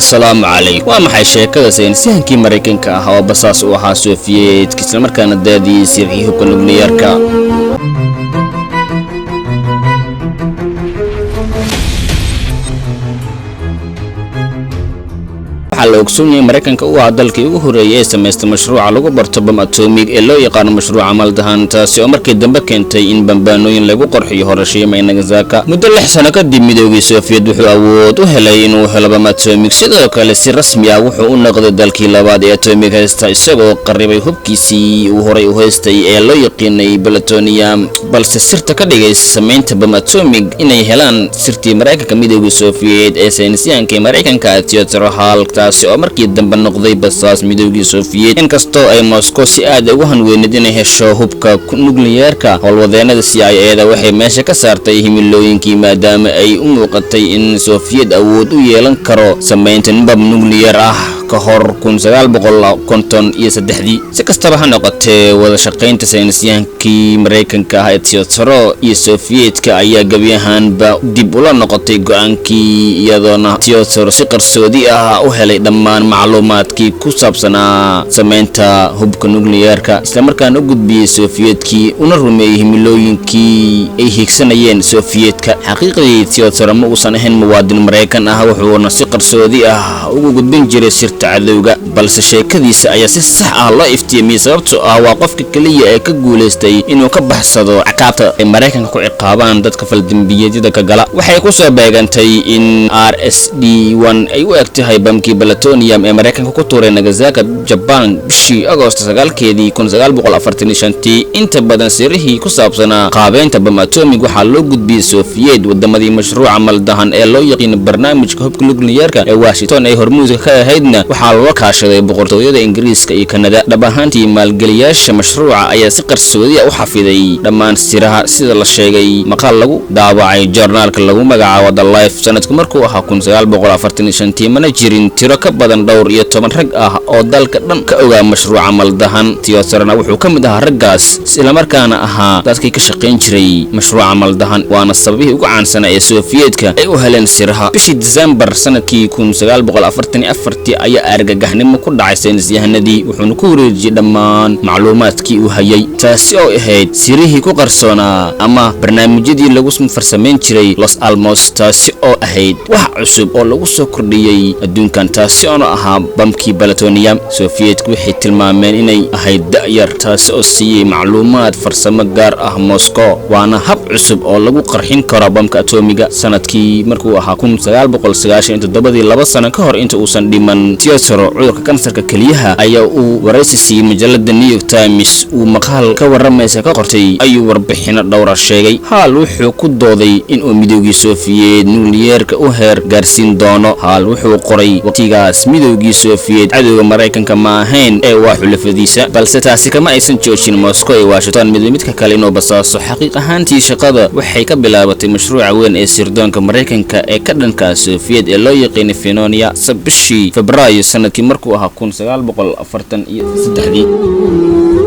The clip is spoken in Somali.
السلام عليكم ومحي sheekada saynisyahaankii Mareykanka ah oo basaas u ahaa Soviet isla markaana daadiyay sirrihi hubka nukliyeerka la ogsoonyahay Mareykanka uu dalkii ugu horeeyay ee sameystay mashruuca lagu barto bam atomic ee loo yaqaan mashruuca Maldahan taasi oo markii dambe keentay in bambaanooyin lagu qorxiyo Hiroshima iyo Nagasaki muddo 6 sano kadib midowgii Soviet wuxuu awood u helay inuu helo bam atomic sidoo kale si rasmi ah wuxuu u noqday dalkii labaad ee atomic haysta isagoo qaribay hubkiisii uu horay u haystay ee loo yaqaanay plutonium balse sirta ka dhigay sameynta bam atomic inay helaan sirtii Mareykanka midowgii Soviet ee saynisyahanka Mareykanka Theodore Hall oo markii dambe noqday basaas midowgii Soviet inkastoo ay Moscow si aad ugu hanweynid inay hesho hubka nukliyeerka howlwadeenada CIA-da waxay meesha ka saartay himilooyinkii maadaama ay u muuqatay in Soviet awood u yeelan karo sameynta bam nukliyeer ah ka hor 1953 si kastaba ha noqotee wada shaqeynta saynisyahankii Mareykanka ah Theodore iyo Sovietka ayaa gabiyahanba dib ula noqotay go'aankii iyadoona Theodore si qarsoodi ah u helay dhammaan macluumaadkii ku saabsanaa sameynta hubka nukliyeerka isla markaana u gudbiyay Sovietkii una rumeeyay himilooyinkii ay higsanayeen Sovietka xaqiiqdii Theodore ma uusan ahayn muwaadin Mareykan ah wuxuuna si qarsoodi ah ugu gudbin jiray sirta cadawga balse sheekadiisa ayaa si sax ah loo iftiimiyay sababtoo ah waa qofka kaliya ee ka guuleystay inuu ka baxsado ciqaabta ay Mareykanka ku ciqaabaan dadka faldambiyada ka gala waxay ku soo beegantay in RSD-1 ay u egtahay bamkii plutonium ee Mareykanka ku tuuray Nagasaki Japan bishii Agoosto 9keedii 1945 inta badan sirrihii ku saabsanaa qaabeynta bam atomic waxaa loo gudbiyay Soviet wadamadii mashruuca Maldahan ee loo yaqaan barnaamijka hubka nukliyeerka ee Washington ay hormuudka ka ahaydna waxaa loo kaashaday boqortooyada Ingiriiska iyo Kanada dhab ahaantii maalgeliyaasha mashruuca ayaa si qarsoodi ah u xafiday dhammaan siraha sida la sheegay maqaal lagu daabacay journalka lagu magacaabo The Life sanadku markuu ahaa 1945 mana jirin tiro ka badan dhowr iyo 10 rag ah oo dalka dhan ka ogaa mashruuca Maldahan Theodore wuxuu ka mid ahaa raggaas isla markaana ahaa dadkii ka shaqeyn jiray mashruuca Maldahan waana sababihii ugu caansan ee Sovietka ay u heleen siraha bishii December sanadkii 1944 ayaa argagaxnimo ku dhacay saynisyahanadii wuxuuna ku wareejiyay dhammaan macluumaadkii uu hayay taasi oo ahayd sirihii ku qarsoonaa ama barnaamijyadii lagu farsameyn jiray Los Alamos taasi oo ahayd wax cusub oo lagu soo kordhiyay adduunkan taasi oo ahaa bamkii plutonium Sovietku waxay tilmaameen inay ahayd da'yar taasi oo siiyay macluumaad farsamo gaar ah Moscow waana hab cusub oo lagu qarxin karo bamka atomiga sanadkii markuu ahaa 1997 laba sano ka hor inta uusan dhiman Theodore cudurka kansarka kaliyaha ayaa uu waraysi siiyay majalada New York Times uu maqaal ka waramaysa ka qortay ayuu warbixino dhowr sheegay Hall wuxuu ku dooday in uu midowgii Soviet nukliyeerka u heer gaarsiin doono Hall wuxuu qoray waqtigaas midowgii Soviet cadowga Mareykanka ma ahayn ee waa xulafadiisa balse taasi kama aysan joojin Moscow iyo Washington midka kale inuu basaaso xaqiiq ahaantii shaqada waxay ka bilaabatay mashruuca weyn ee sirdoonka Mareykanka ee ka dhanka Soviet ee loo yaqaan Phenomena bishii Febraayo sanadkii markuu ahaa 1943